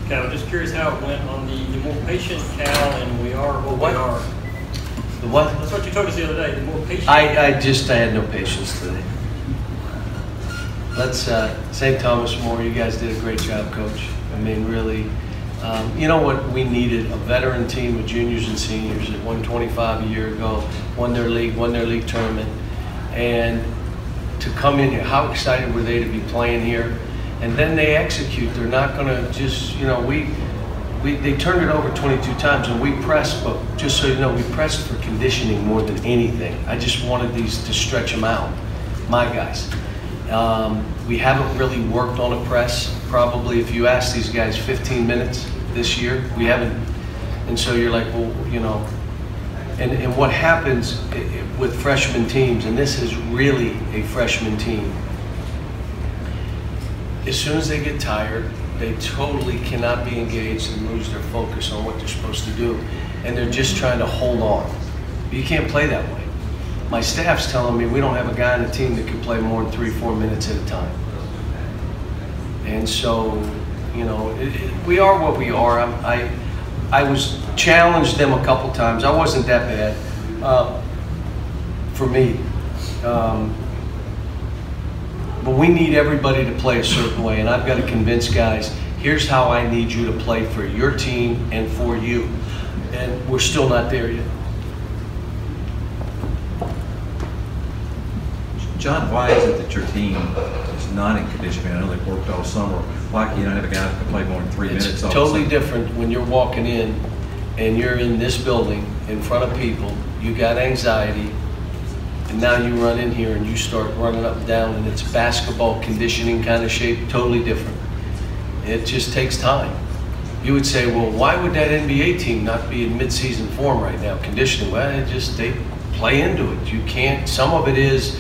Cal, I'm just curious how it went on the more patient Cal, and we are what we are. The what? That's what you told us the other day, the more patient. I had no patience today. Let's, St. Thomas More, you guys did a great job, Coach. I mean, really, you know what we needed? A veteran team with juniors and seniors that won 25 a year ago, won their league tournament, and to come in here, how excited were they to be playing here? And then they execute. They're not going to just, you know, they turned it over 22 times and we pressed, but just so you know, we pressed for conditioning more than anything. I just wanted these to stretch them out, my guys. We haven't really worked on a press. Probably if you ask these guys 15 minutes this year, we haven't. And so you're like, well, you know, and what happens with freshman teams, and this is really a freshman team, as soon as they get tired, they totally cannot be engaged and lose their focus on what they're supposed to do. And they're just trying to hold on. You can't play that way. My staff's telling me we don't have a guy on the team that can play more than 3-4 minutes at a time. And so, you know, we are what we are. I was challenged them a couple times. I wasn't that bad for me. But we need everybody to play a certain way, and I've got to convince guys, here's how I need you to play for your team and for you. And we're still not there yet. John, why is it that your team is not in conditioning? I know they've worked all summer. Why can you not have a guy that can play more than 3 minutes? It's totally different when you're walking in and you're in this building in front of people. You got anxiety. And now you run in here and you start running up and down, and it's basketball conditioning kind of shape, totally different. It just takes time. You would say, well, why would that NBA team not be in mid-season form right now, conditioning? Well, they play into it. You can't, some of it is,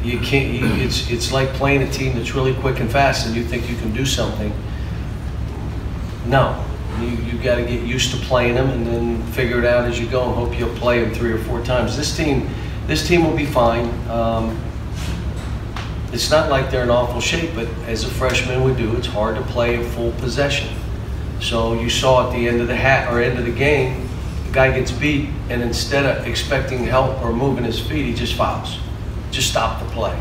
you can't, it's like playing a team that's really quick and fast and you think you can do something. No, you got to get used to playing them and then figure it out as you go and hope you'll play them 3 or 4 times. This team will be fine. It's not like they're in awful shape, but as a freshman would do, it's hard to play a full possession. So you saw at the end of the end of the game, the guy gets beat, and instead of expecting help or moving his feet, he just fouls. Just stop the play.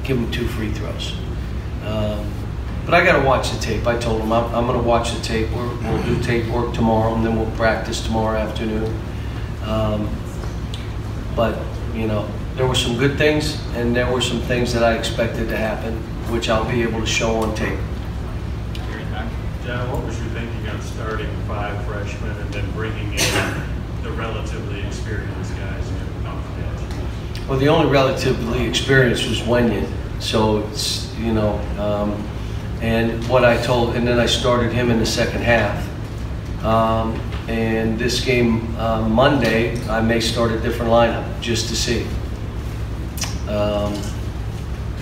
Give him 2 free throws. But I got to watch the tape. I told him I'm going to watch the tape. We'll do tape work tomorrow, and then we'll practice tomorrow afternoon. But you know, there were some good things, and there were some things that I expected to happen, which I'll be able to show on tape. John, what was your thinking on starting 5 freshmen and then bringing in the relatively experienced guys off the bench? Well, the only relatively experienced was Wenyan, so it's, you know, and what I told, and then I started him in the second half. And this game Monday, I may start a different lineup just to see.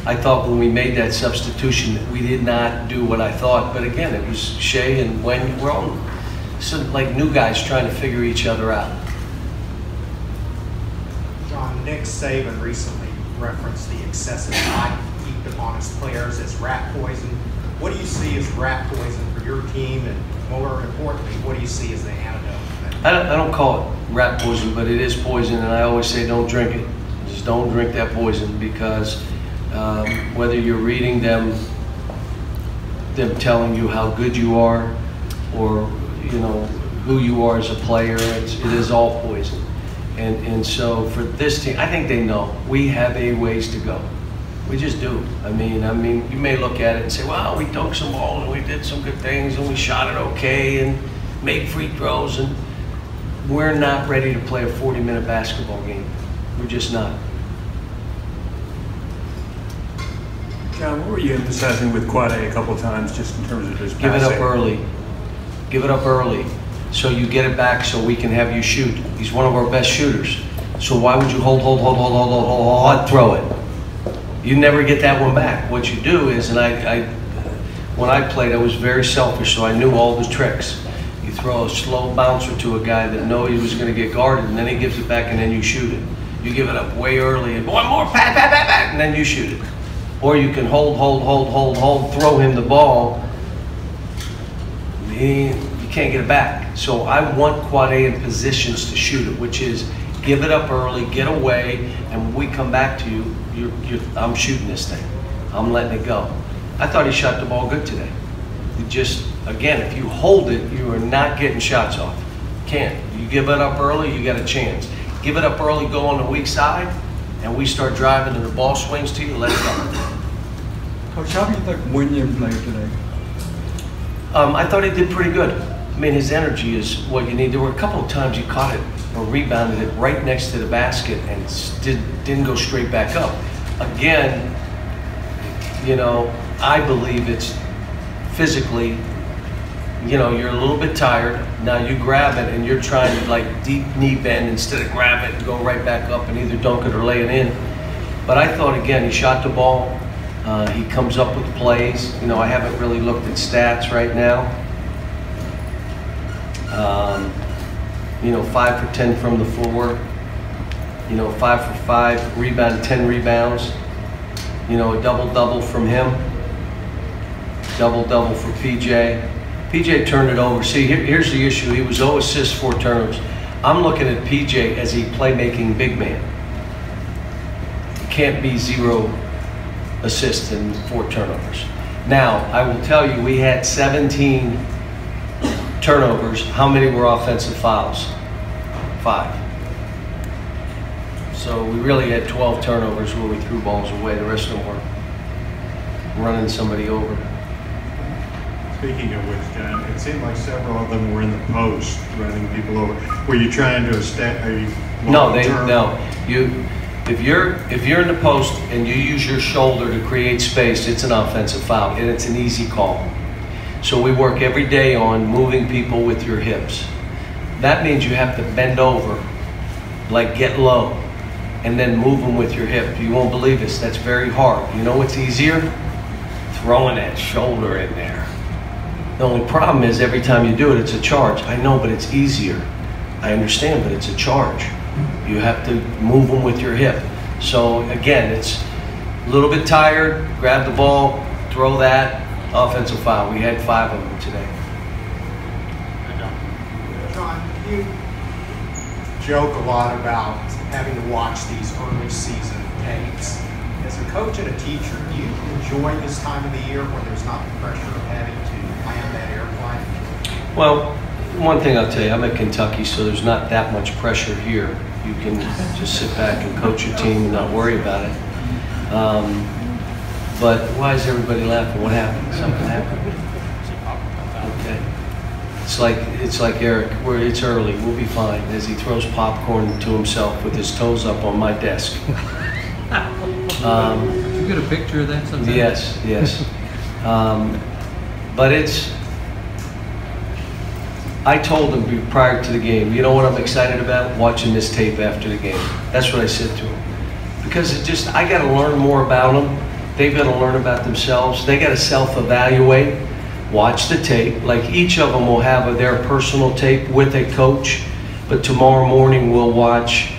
I thought when we made that substitution that we did not do what I thought, but again, it was Shea and Wenyan. We're all some like new guys trying to figure each other out. John, Nick Saban recently referenced the excessive hype heaped upon his players as rat poison. What do you see as rat poison for your team, and more importantly, what do you see as the antidote? I don't call it rat poison, but it is poison, and I always say don't drink it. Just don't drink that poison, because whether you're reading them telling you how good you are, or you know who you are as a player, it is all poison. And so for this team, I think they know we have a ways to go. We just do. I mean, you may look at it and say, well, we dunked some balls and we did some good things and we shot it okay and made free throws, and we're not ready to play a 40-minute basketball game. We're just not. John, what were you emphasizing with Quade a couple of times just in terms of his passing? Give it up early. Give it up early so you get it back so we can have you shoot. He's one of our best shooters. So why would you hold, throw it? You never get that one back. What you do is, and when I played, I was very selfish, so I knew all the tricks. You throw a slow bouncer to a guy that knows he was going to get guarded, and then he gives it back, and then you shoot it. You give it up way early, and one more, pat, and then you shoot it. Or you can hold, throw him the ball. you can't get it back. So I want quad A in positions to shoot it, which is give it up early, get away, and when we come back to you, I'm shooting this thing. I'm letting it go. I thought he shot the ball good today. You just, again, if you hold it, you are not getting shots off. Can't. You give it up early, you got a chance. Give it up early, go on the weak side, and we start driving and the ball swings to you, let it go. Coach, how do you think William played today? I thought he did pretty good. I mean, his energy is what you need. There were a couple of times he caught it or rebounded it right next to the basket and didn't go straight back up. Again, you know, I believe it's physically, you know, you're a little bit tired. Now you grab it and you're trying to like deep knee bend instead of grab it and go right back up and either dunk it or lay it in. But I thought, again, he shot the ball. He comes up with plays. You know, I haven't really looked at stats right now. You know, 5 for 10 from the floor. You know, 5 for 5, rebound, 10 rebounds. You know, a double-double from him. Double-double for PJ. PJ turned it over. See, here's the issue. He was 0 assists, 4 turnovers. I'm looking at PJ as a playmaking big man. It can't be 0 assists and 4 turnovers. Now, I will tell you, we had 17 turnovers. How many were offensive fouls? 5. So we really had 12 turnovers where we threw balls away. The rest of them were running somebody over. Speaking of which, John, it seemed like several of them were in the post, running people over. Were you trying to establish? No, if you're in the post and you use your shoulder to create space, it's an offensive foul and it's an easy call. So we work every day on moving people with your hips. That means you have to bend over, like get low, and then move them with your hip. You won't believe this, that's very hard. You know what's easier? Throwing that shoulder in there. The only problem is every time you do it, it's a charge. I know, but it's easier. I understand, but it's a charge. You have to move them with your hip. So again, it's a little bit tired, grab the ball, throw that, offensive foul. We had 5 of them today. John, you joke a lot about having to watch these early season tapes. As a coach and a teacher, do you enjoy this time of the year when there's not the pressure of having to land that airplane? Well, one thing I'll tell you, I'm at Kentucky, so there's not that much pressure here. You can just sit back and coach your team and not worry about it. But why is everybody laughing? What happened? Something happened? Okay. It's like Eric, it's early, we'll be fine, as he throws popcorn to himself with his toes up on my desk. Did you get a picture of that sometime? Yes. But I told him prior to the game, you know what I'm excited about? Watching this tape after the game. That's what I said to him. Because I got to learn more about them. They've got to learn about themselves. They got to self-evaluate, watch the tape. Like each of them will have their personal tape with a coach, but tomorrow morning we'll watch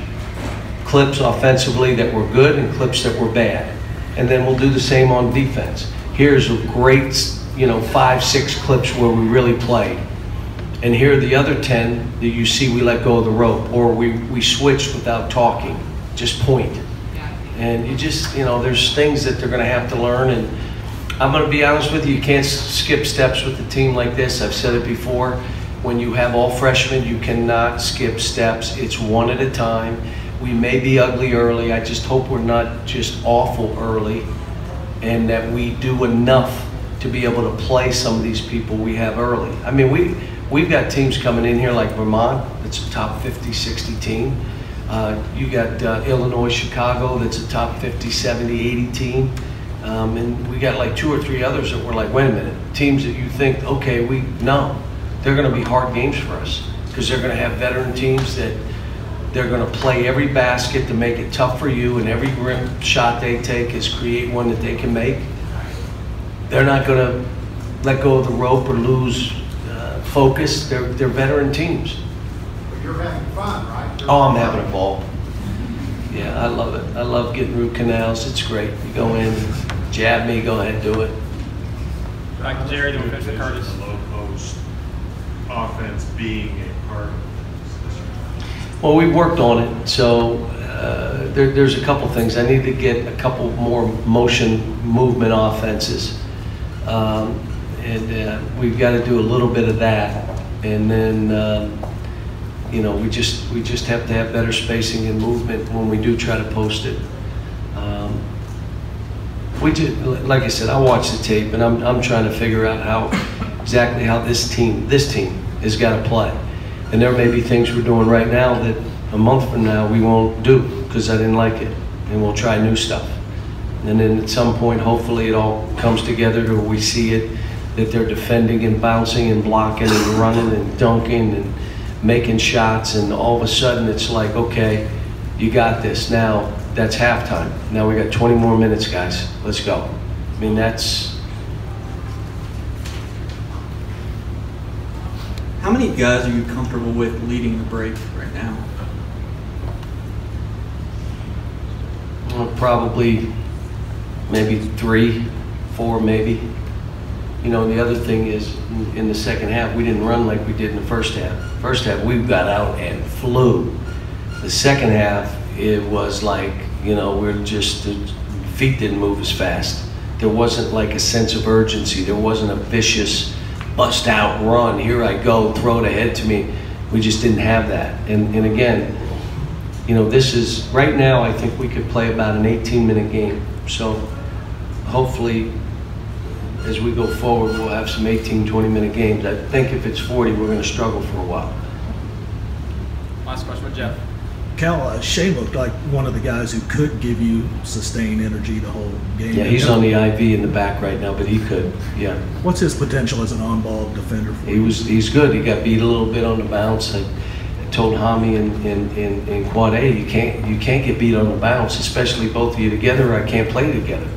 clips offensively that were good and clips that were bad. And then we'll do the same on defense. Here's a great, 5, 6 clips where we really played. And here are the other 10 that you see we let go of the rope, or we switched without talking, just point. And you just, there's things that they're going to have to learn. And I'm going to be honest with you can't skip steps with a team like this. I've said it before. When you have all freshmen, you cannot skip steps. It's one at a time. We may be ugly early. I just hope we're not just awful early, and that we do enough to be able to play some of these people we have early. I mean, we've got teams coming in here like Vermont, that's a top 50, 60 team. You got Illinois, Chicago, that's a top 50, 70, 80 team. And we got like 2 or 3 others that were like, wait a minute, teams that you think, okay, no, they're going to be hard games for us because they're going to have veteran teams that they're going to play every basket to make it tough for you, and every rim shot they take is create one that they can make. They're not going to let go of the rope or lose focus. They're veteran teams. But you're having fun, right? Oh, I'm having a ball. Yeah, I love it. I love getting root canals. It's great. You go in, jab me, go ahead, do it. Back to Jerry, then Professor Curtis. Low post, being a part of this? Well, we worked on it, so there's a couple things. I need to get a couple more movement offenses. And we've got to do a little bit of that. And then, you know, we just have to have better spacing and movement when we do try to post it. Like I said, I watch the tape, and I'm trying to figure out exactly how this team has got to play. And there may be things we're doing right now that a month from now we won't do because I didn't like it, and we'll try new stuff. And then at some point, hopefully, it all comes together to where we see it, that they're defending and bouncing and blocking and running and dunking and making shots, and all of a sudden it's like, okay, you got this. Now that's halftime. Now we got 20 more minutes, guys. Let's go. I mean, that's. How many guys are you comfortable with leading the break right now? Probably maybe 3, 4 maybe. You know, and the other thing is, in the second half, we didn't run like we did in the first half. First half, we got out and flew. The second half, it was like, you know, the feet didn't move as fast. There wasn't like a sense of urgency. There wasn't a vicious bust out run. Here I go, throw it ahead to me. We just didn't have that. And again, you know, this is, right now, I think we could play about an 18-minute game. So hopefully, as we go forward, we'll have some 18, 20-minute games. I think if it's 40, we're going to struggle for a while. Last question with Jeff. Cal, Shea looked like one of the guys who could give you sustained energy the whole game. Yeah, he's on the IV in the back right now, but he could, yeah. What's his potential as an on-ball defender for you? He's good. He got beat a little bit on the bounce. I told Hami in Quad A, you can't get beat on the bounce, especially both of you together, or I can't play together.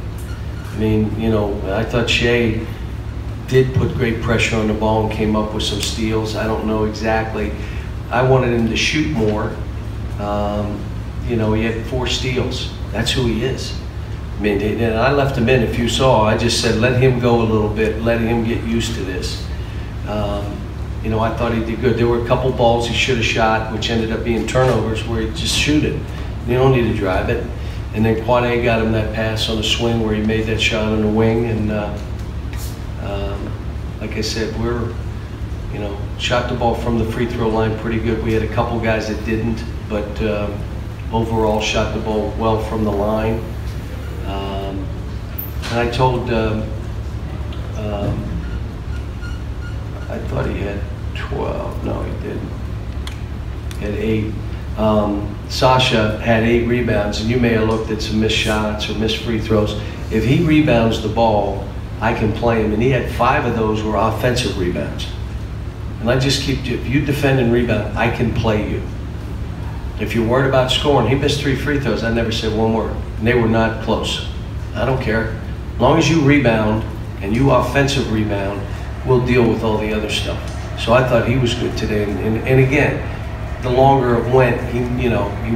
I mean, you know, I thought Shea did put great pressure on the ball and came up with some steals. I don't know exactly. I wanted him to shoot more. You know, he had 4 steals. That's who he is. I mean, and I left him in. If you saw, I just said, let him go a little bit. Let him get used to this. You know, I thought he did good. There were a couple balls he should have shot, which ended up being turnovers, where he just shoot it. You don't need to drive it. And then Quad A got him that pass on the swing where he made that shot on the wing. And like I said, you know, shot the ball from the free throw line pretty good. We had a couple guys that didn't, but overall shot the ball well from the line. And I told, I thought he had 12. No, he didn't. He had 8. Sasha had 8 rebounds, and you may have looked at some missed shots or missed free throws. If he rebounds the ball, I can play him, and he had 5 of those were offensive rebounds. And I just keep, if you defend and rebound, I can play you. If you're worried about scoring, he missed 3 free throws. I never said one word, and they were not close. I don't care. As long as you rebound and you offensive rebound, we'll deal with all the other stuff. So I thought he was good today, and again, the longer it went, he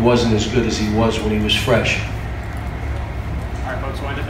wasn't as good as he was when he was fresh. All right, folks,